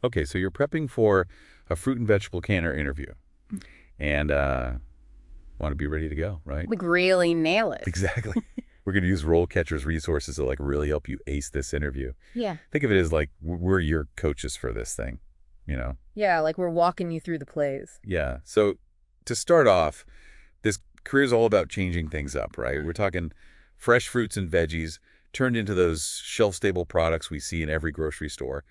Okay, so you're prepping for a fruit and vegetable canner interview and want to be ready to go, right? Like, really nail it. Exactly. We're going to use RoleCatcher's resources to really help you ace this interview. Yeah. Think of it as like we're your coaches for this thing, you know? Yeah, like we're walking you through the plays. Yeah. So to start off, this career is all about changing things up, right? We're talking fresh fruits and veggies turned into those shelf-stable products we see in every grocery store.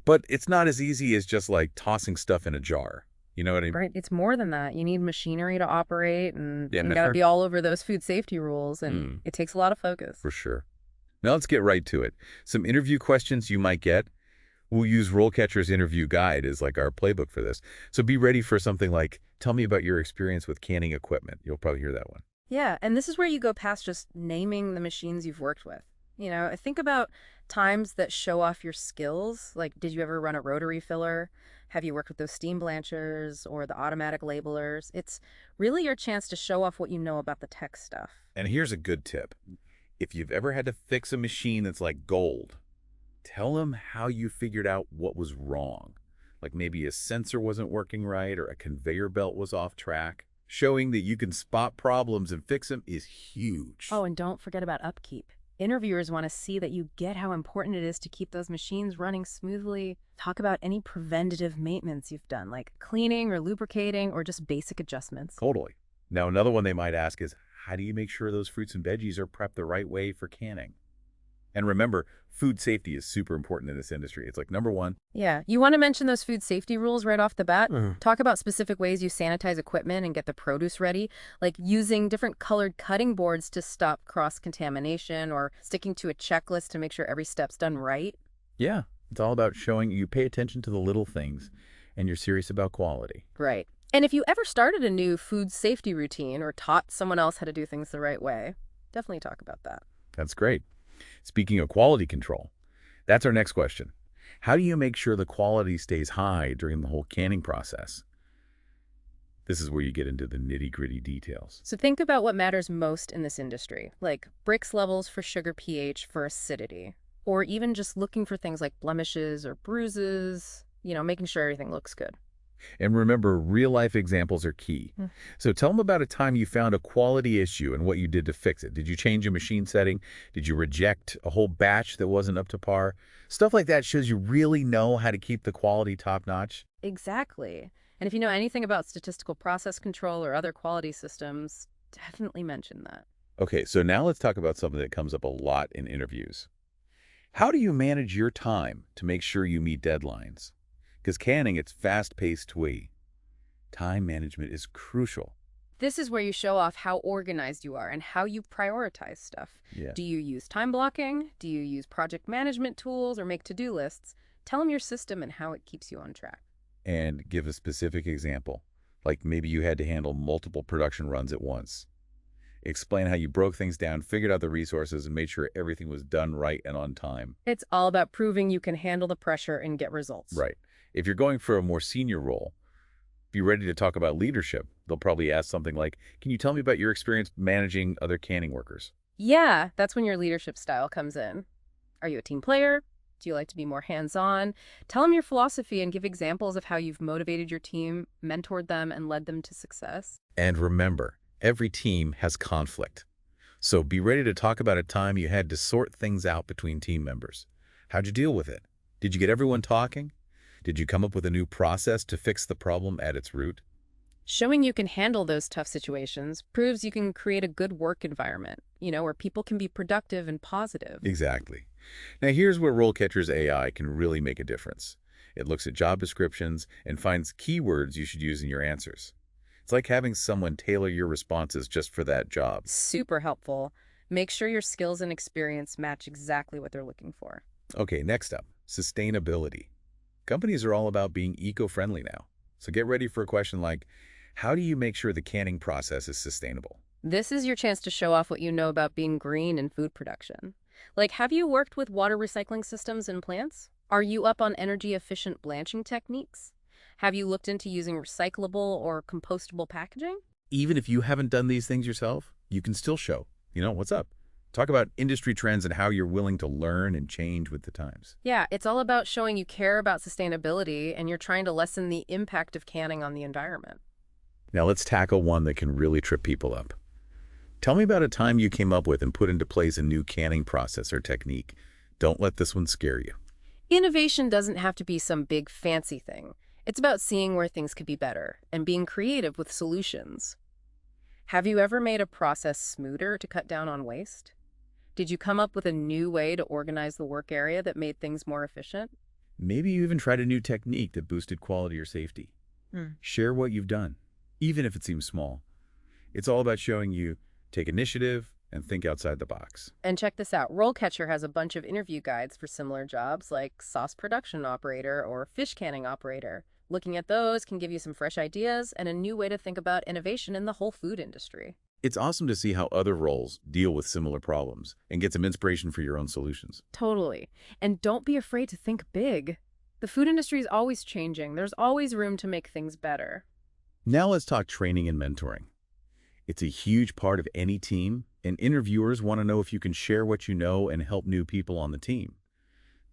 But it's not as easy as just like tossing stuff in a jar. You know what I mean? Right. It's more than that. You need machinery to operate, and Yeah, you got to be all over those food safety rules, and Mm, it takes a lot of focus. for sure. Now let's get right to it. Some interview questions you might get. We'll use RoleCatcher's interview guide as like our playbook for this. So be ready for something like, tell me about your experience with canning equipment. You'll probably hear that one. Yeah, and this is where you go past just naming the machines you've worked with. Think about times that show off your skills. Like, did you ever run a rotary filler? Have you worked with those steam blanchers or the automatic labelers? It's really your chance to show off what you know about the tech stuff. And here's a good tip. If you've ever had to fix a machine that's like gold, tell them how you figured out what was wrong. Like maybe a sensor wasn't working right or a conveyor belt was off track. Showing that you can spot problems and fix them is huge. Oh, and don't forget about upkeep. Interviewers want to see that you get how important it is to keep those machines running smoothly. Talk about any preventative maintenance you've done, like cleaning or lubricating or just basic adjustments. Totally. Now, another one they might ask is, how do you make sure those fruits and veggies are prepped the right way for canning? And remember, food safety is super important in this industry. It's like number one. Yeah, you want to mention those food safety rules right off the bat. Mhm. Talk about specific ways you sanitize equipment and get the produce ready, like using different colored cutting boards to stop cross-contamination or sticking to a checklist to make sure every step's done right. Yeah, it's all about showing you pay attention to the little things and you're serious about quality. Right. And if you ever started a new food safety routine or taught someone else how to do things the right way, definitely talk about that. That's great. Speaking of quality control, that's our next question. How do you make sure the quality stays high during the whole canning process? This is where you get into the nitty-gritty details. So think about what matters most in this industry, like Brix levels for sugar pH for acidity, or even just looking for things like blemishes or bruises, making sure everything looks good. And remember, real-life examples are key. Mm. So tell them about a time you found a quality issue and what you did to fix it. Did you change a machine setting? Did you reject a whole batch that wasn't up to par? Stuff like that shows you really know how to keep the quality top-notch. Exactly. And if you know anything about statistical process control or other quality systems, definitely mention that. Okay, so now let's talk about something that comes up a lot in interviews. How do you manage your time to make sure you meet deadlines? Because canning, it's fast-paced twee. Time management is crucial. This is where you show off how organized you are and how you prioritize stuff. Yeah. Do you use time blocking? Do you use project management tools or make to-do lists? Tell them your system and how it keeps you on track. And give a specific example. Like maybe you had to handle multiple production runs at once. Explain how you broke things down, figured out the resources, and made sure everything was done right and on time. It's all about proving you can handle the pressure and get results. Right. If you're going for a more senior role, be ready to talk about leadership. They'll probably ask something like, can you tell me about your experience managing other canning workers? Yeah, that's when your leadership style comes in. Are you a team player? Do you like to be more hands-on? Tell them your philosophy and give examples of how you've motivated your team, mentored them, and led them to success. And remember, every team has conflict. So be ready to talk about a time you had to sort things out between team members. How'd you deal with it? Did you get everyone talking? Did you come up with a new process to fix the problem at its root? Showing you can handle those tough situations proves you can create a good work environment, where people can be productive and positive. Exactly. Now here's where RoleCatcher's AI can really make a difference. It looks at job descriptions and finds keywords you should use in your answers. It's like having someone tailor your responses just for that job. Super helpful. Make sure your skills and experience match exactly what they're looking for. Okay, next up, sustainability. Companies are all about being eco-friendly now. So get ready for a question like, how do you make sure the canning process is sustainable? This is your chance to show off what you know about being green in food production. Like, have you worked with water recycling systems in plants? Are you up on energy-efficient blanching techniques? Have you looked into using recyclable or compostable packaging? Even if you haven't done these things yourself, you can still show, what's up? Talk about industry trends and how you're willing to learn and change with the times. Yeah, it's all about showing you care about sustainability and you're trying to lessen the impact of canning on the environment. Now let's tackle one that can really trip people up. Tell me about a time you came up with and put into place a new canning process or technique. Don't let this one scare you. Innovation doesn't have to be some big fancy thing. It's about seeing where things could be better and being creative with solutions. Have you ever made a process smoother to cut down on waste? Did you come up with a new way to organize the work area that made things more efficient? Maybe you even tried a new technique that boosted quality or safety. Share what you've done, even if it seems small. It's all about showing you take initiative and think outside the box. And check this out. RoleCatcher has a bunch of interview guides for similar jobs like sauce production operator or fish canning operator. Looking at those can give you some fresh ideas and a new way to think about innovation in the whole food industry. It's awesome to see how other roles deal with similar problems and get some inspiration for your own solutions. Totally. And don't be afraid to think big. The food industry is always changing. There's always room to make things better. Now let's talk training and mentoring. It's a huge part of any team, and interviewers want to know if you can share what you know and help new people on the team.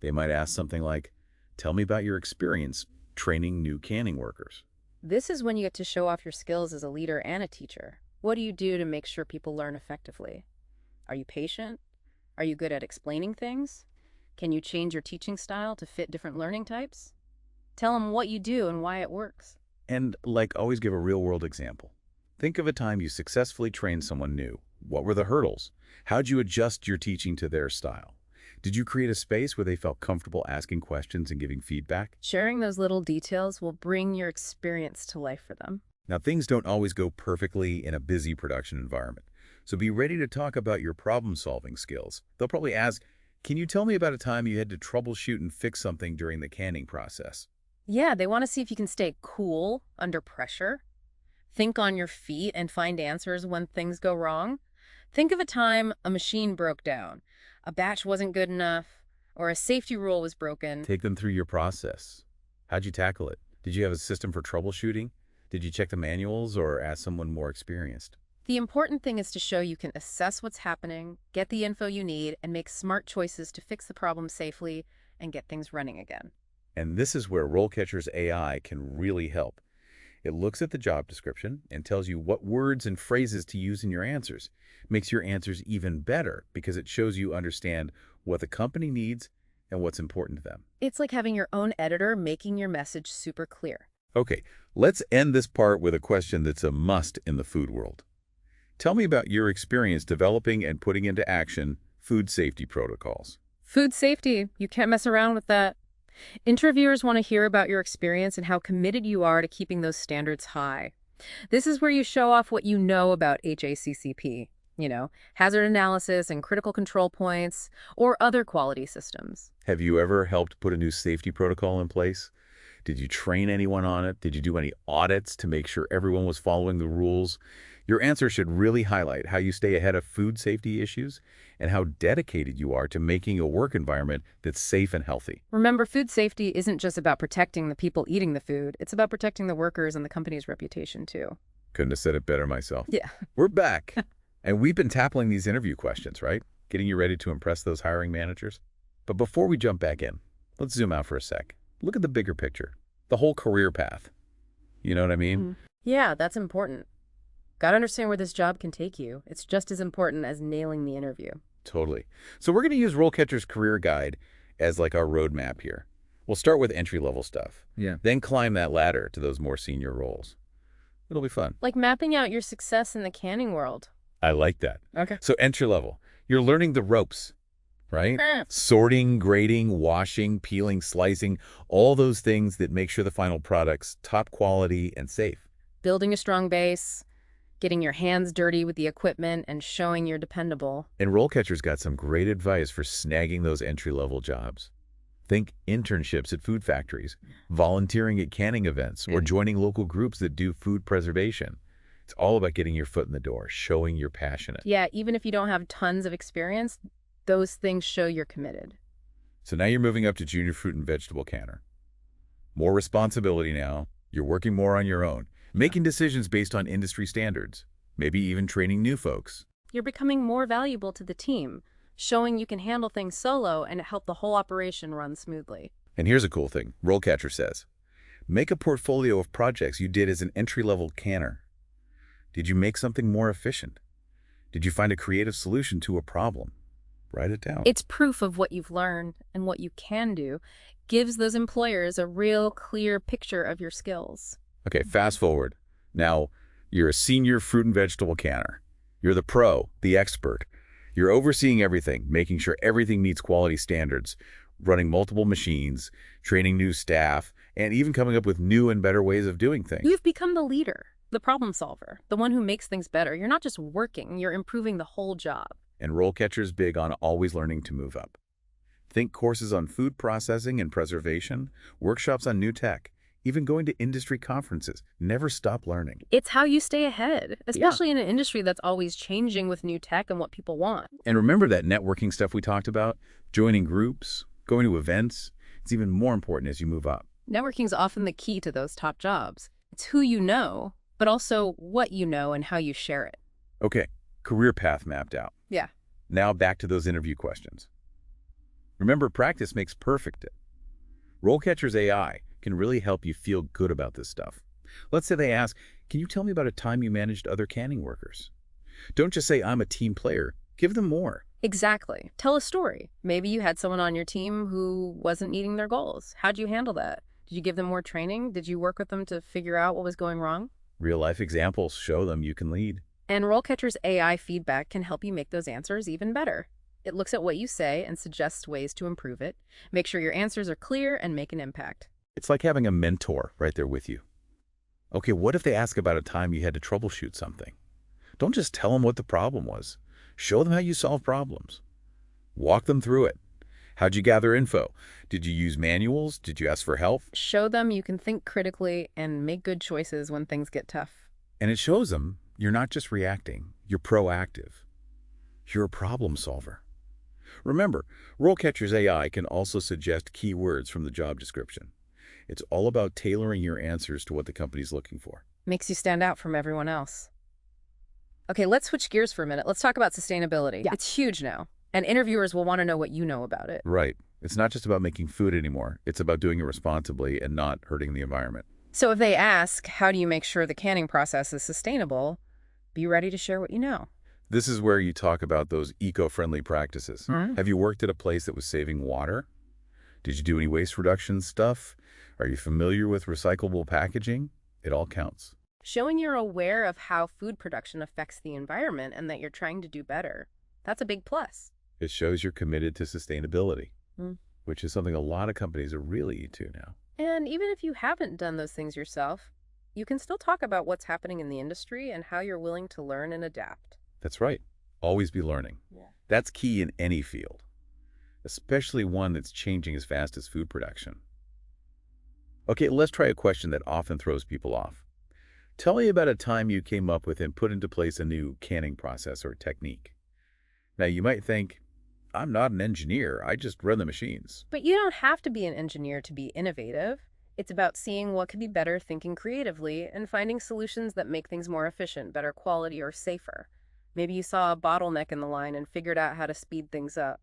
They might ask something like, tell me about your experience training new canning workers. This is when you get to show off your skills as a leader and a teacher. What do you do to make sure people learn effectively? Are you patient? Are you good at explaining things? Can you change your teaching style to fit different learning types? Tell them what you do and why it works. And always give a real-world example. Think of a time you successfully trained someone new. What were the hurdles? How'd you adjust your teaching to their style? Did you create a space where they felt comfortable asking questions and giving feedback? Sharing those little details will bring your experience to life for them. Now, things don't always go perfectly in a busy production environment, so be ready to talk about your problem-solving skills. They'll probably ask, can you tell me about a time you had to troubleshoot and fix something during the canning process? Yeah, they want to see if you can stay cool under pressure, think on your feet, and find answers when things go wrong. Think of a time a machine broke down, a batch wasn't good enough, or a safety rule was broken. Take them through your process. How'd you tackle it? Did you have a system for troubleshooting? Did you check the manuals or ask someone more experienced? The important thing is to show you can assess what's happening, get the info you need, and make smart choices to fix the problem safely and get things running again. And this is where RoleCatcher's AI can really help. It looks at the job description and tells you what words and phrases to use in your answers. Makes your answers even better because it shows you understand what the company needs and what's important to them. It's like having your own editor making your message super clear. Okay, let's end this part with a question that's a must in the food world. Tell me about your experience developing and putting into action food safety protocols. Food safety, you can't mess around with that. Interviewers want to hear about your experience and how committed you are to keeping those standards high. This is where you show off what you know about HACCP, hazard analysis and critical control points, or other quality systems. Have you ever helped put a new safety protocol in place? Did you train anyone on it? Did you do any audits to make sure everyone was following the rules? Your answer should really highlight how you stay ahead of food safety issues and how dedicated you are to making a work environment that's safe and healthy. Remember, food safety isn't just about protecting the people eating the food. It's about protecting the workers and the company's reputation, too. Couldn't have said it better myself. Yeah. We're back. And we've been tackling these interview questions, right? Getting you ready to impress those hiring managers. But before we jump back in, let's zoom out for a sec. Look at the bigger picture, the whole career path. You know what I mean? Yeah, that's important. Gotta understand where this job can take you. It's just as important as nailing the interview. Totally. So we're going to use RoleCatcher's career guide as our roadmap here. We'll start with entry-level stuff. Yeah. Then climb that ladder to those more senior roles. It'll be fun. Like mapping out your success in the canning world. I like that. Okay. So entry-level, you're learning the ropes, right? Sorting, grading, washing, peeling, slicing, all those things that make sure the final product's top quality and safe. Building a strong base, getting your hands dirty with the equipment, and showing you're dependable. And RoleCatcher's got some great advice for snagging those entry-level jobs. Think internships at food factories, volunteering at canning events, or joining local groups that do food preservation. It's all about getting your foot in the door, showing you're passionate. Yeah, even if you don't have tons of experience, those things show you're committed. So now you're moving up to junior fruit and vegetable canner. More responsibility now. You're working more on your own, making decisions based on industry standards, maybe even training new folks. You're becoming more valuable to the team, showing you can handle things solo and help the whole operation run smoothly. And here's a cool thing. RoleCatcher says, make a portfolio of projects you did as an entry-level canner. Did you make something more efficient? Did you find a creative solution to a problem? Write it down. It's proof of what you've learned and what you can do, gives those employers a real clear picture of your skills. Okay, fast forward. Now, you're a senior fruit and vegetable canner. You're the pro, the expert. You're overseeing everything, making sure everything meets quality standards, running multiple machines, training new staff, and even coming up with new and better ways of doing things. You've become the leader, the problem solver, the one who makes things better. You're not just working, you're improving the whole job. And RoleCatcher's big on always learning to move up. Think courses on food processing and preservation, workshops on new tech, even going to industry conferences. Never stop learning. It's how you stay ahead, especially in an industry that's always changing with new tech and what people want. And remember that networking stuff we talked about? Joining groups, going to events. It's even more important as you move up. Networking's often the key to those top jobs. It's who you know, but also what you know and how you share it. Okay, career path mapped out. Yeah. Now back to those interview questions. Remember, practice makes perfect. RoleCatcher's AI can really help you feel good about this stuff. Let's say they ask, can you tell me about a time you managed other canning workers? Don't just say, I'm a team player. Give them more. Exactly. Tell a story. Maybe you had someone on your team who wasn't meeting their goals. How'd you handle that? Did you give them more training? Did you work with them to figure out what was going wrong? Real-life examples show them you can lead. And RoleCatcher's AI feedback can help you make those answers even better. It looks at what you say and suggests ways to improve it. Make sure your answers are clear and make an impact. It's like having a mentor right there with you. Okay, what if they ask about a time you had to troubleshoot something? Don't just tell them what the problem was. Show them how you solve problems. Walk them through it. How'd you gather info? Did you use manuals? Did you ask for help? Show them you can think critically and make good choices when things get tough. And it shows them you're not just reacting, you're proactive. You're a problem solver. Remember, RoleCatcher's AI can also suggest keywords from the job description. It's all about tailoring your answers to what the company's looking for. Makes you stand out from everyone else. Okay, let's switch gears for a minute. Let's talk about sustainability. Yeah. It's huge now, and interviewers will want to know what you know about it. Right. It's not just about making food anymore. It's about doing it responsibly and not hurting the environment. So if they ask, how do you make sure the canning process is sustainable, be ready to share what you know. This is where you talk about those eco-friendly practices. Mm-hmm. Have you worked at a place that was saving water? Did you do any waste reduction stuff? Are you familiar with recyclable packaging? It all counts. Showing you're aware of how food production affects the environment and that you're trying to do better. That's a big plus. It shows you're committed to sustainability, which is something a lot of companies are really into now. And even if you haven't done those things yourself, you can still talk about what's happening in the industry and how you're willing to learn and adapt. That's right. Always be learning. Yeah. That's key in any field, especially one that's changing as fast as food production. Okay, let's try a question that often throws people off. Tell me about a time you came up with and put into place a new canning process or technique. Now, you might think, I'm not an engineer, I just run the machines. But you don't have to be an engineer to be innovative. It's about seeing what could be better, thinking creatively, and finding solutions that make things more efficient, better quality, or safer. Maybe you saw a bottleneck in the line and figured out how to speed things up.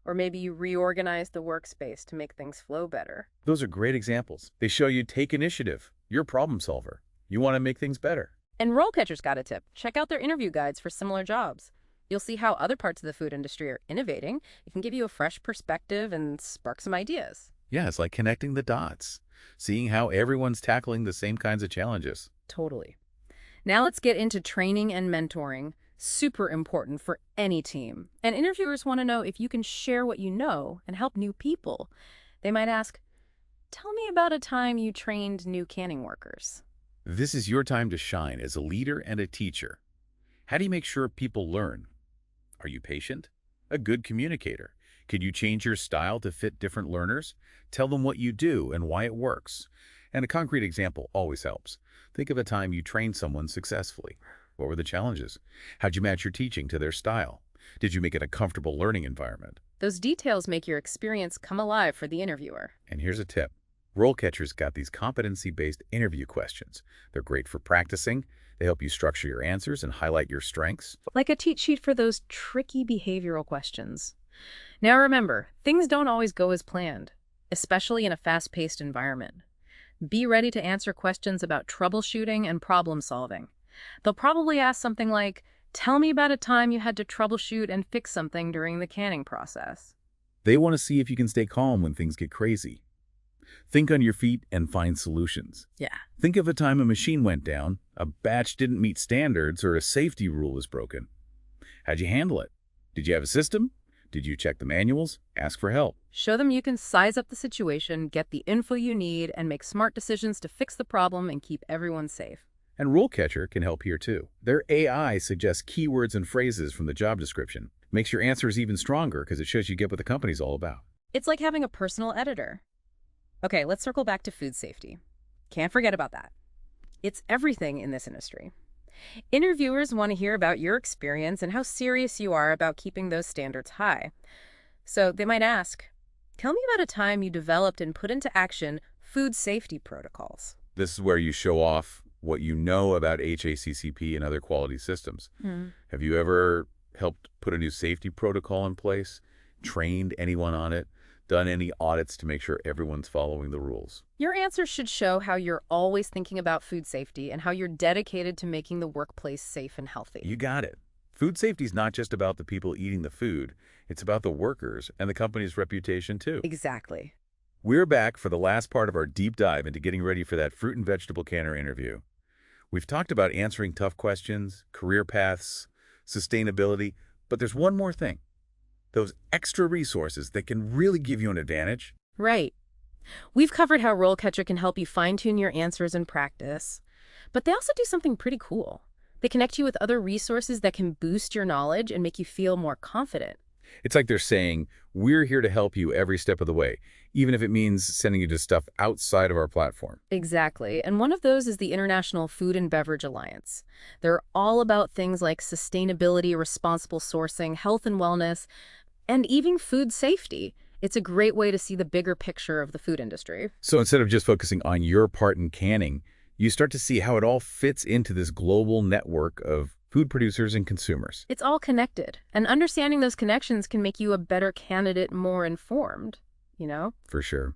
Or maybe you reorganized the workspace to make things flow better. Those are great examples. They show you take initiative. You're a problem solver. You want to make things better. And RoleCatcher's got a tip. Check out their interview guides for similar jobs. You'll see how other parts of the food industry are innovating. It can give you a fresh perspective and spark some ideas. Yeah, it's like connecting the dots, seeing how everyone's tackling the same kinds of challenges. Totally. Now let's get into training and mentoring. Super important for any team. And interviewers want to know if you can share what you know and help new people. They might ask, tell me about a time you trained new canning workers. This is your time to shine as a leader and a teacher. How do you make sure people learn? Are you patient? A good communicator? Can you change your style to fit different learners? Tell them what you do and why it works. And a concrete example always helps. Think of a time you trained someone successfully. What were the challenges? How'd you match your teaching to their style? Did you make it a comfortable learning environment? Those details make your experience come alive for the interviewer. And here's a tip. RoleCatcher's got these competency-based interview questions. They're great for practicing. They They help you structure your answers and highlight your strengths. Like a cheat sheet for those tricky behavioral questions. Now remember, things don't always go as planned, especially in a fast-paced environment. Be ready to answer questions about troubleshooting and problem solving. They'll probably ask something like, tell me about a time you had to troubleshoot and fix something during the canning process. They want to see if you can stay calm when things get crazy. Think on your feet and find solutions. Yeah. Think of a time a machine went down, a batch didn't meet standards, or a safety rule was broken. How'd you handle it? Did you have a system? Did you check the manuals? Ask for help. Show them you can size up the situation, get the info you need, and make smart decisions to fix the problem and keep everyone safe. And RoleCatcher can help here too. Their AI suggests keywords and phrases from the job description. Makes your answers even stronger because it shows you get what the company's all about. It's like having a personal editor. Okay, let's circle back to food safety. Can't forget about that. It's everything in this industry. Interviewers want to hear about your experience and how serious you are about keeping those standards high. So they might ask, tell me about a time you developed and put into action food safety protocols. This is where you show off what you know about HACCP and other quality systems. Have you ever helped put a new safety protocol in place, trained anyone on it, done any audits to make sure everyone's following the rules? Your answers should show how you're always thinking about food safety and how you're dedicated to making the workplace safe and healthy. You got it. Food safety is not just about the people eating the food. It's about the workers and the company's reputation, too. Exactly. We're back for the last part of our deep dive into getting ready for that fruit and vegetable canner interview. We've talked about answering tough questions, career paths, sustainability, but there's one more thing. Those extra resources that can really give you an advantage. Right. We've covered how RoleCatcher can help you fine-tune your answers in practice, but they also do something pretty cool. They connect you with other resources that can boost your knowledge and make you feel more confident. It's like they're saying, we're here to help you every step of the way, even if it means sending you to stuff outside of our platform. Exactly. And one of those is the International Food and Beverage Alliance. They're all about things like sustainability, responsible sourcing, health and wellness, and even food safety. It's a great way to see the bigger picture of the food industry. So instead of just focusing on your part in canning, you start to see how it all fits into this global network of food producers and consumers. It's all connected, and understanding those connections can make you a better candidate, more informed, you know? For sure.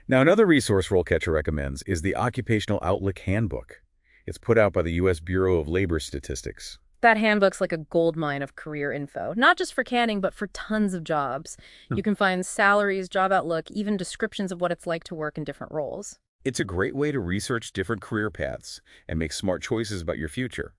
Now, another resource RoleCatcher recommends is the Occupational Outlook Handbook. It's put out by the U.S. Bureau of Labor Statistics. That handbook's like a goldmine of career info, not just for canning, but for tons of jobs. You can find salaries, job outlook, even descriptions of what it's like to work in different roles. It's a great way to research different career paths and make smart choices about your future.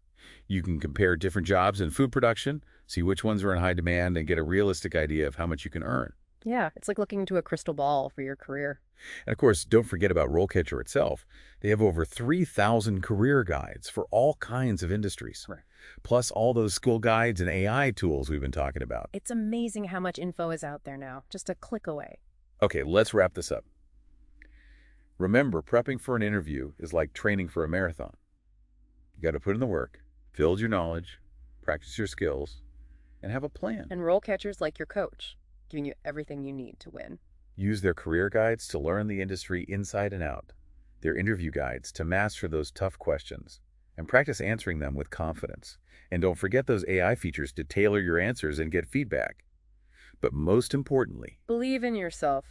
You can compare different jobs in food production, see which ones are in high demand, and get a realistic idea of how much you can earn. Yeah, it's like looking into a crystal ball for your career. And of course, don't forget about RoleCatcher itself. They have over 3,000 career guides for all kinds of industries. Right. Plus all those skill guides and AI tools we've been talking about. It's amazing how much info is out there now, just a click away. Okay, let's wrap this up. Remember, prepping for an interview is like training for a marathon. You got to put in the work, build your knowledge, practice your skills, and have a plan. And RoleCatcher's like your coach, giving you everything you need to win. Use their career guides to learn the industry inside and out, their interview guides to master those tough questions, and practice answering them with confidence. And don't forget those AI features to tailor your answers and get feedback. But most importantly, believe in yourself.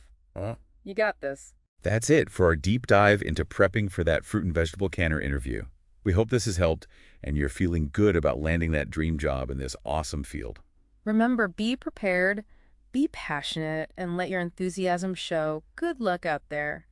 You got this. That's it for our deep dive into prepping for that fruit and vegetable canner interview. We hope this has helped and you're feeling good about landing that dream job in this awesome field. Remember, be prepared, be passionate, and let your enthusiasm show. Good luck out there.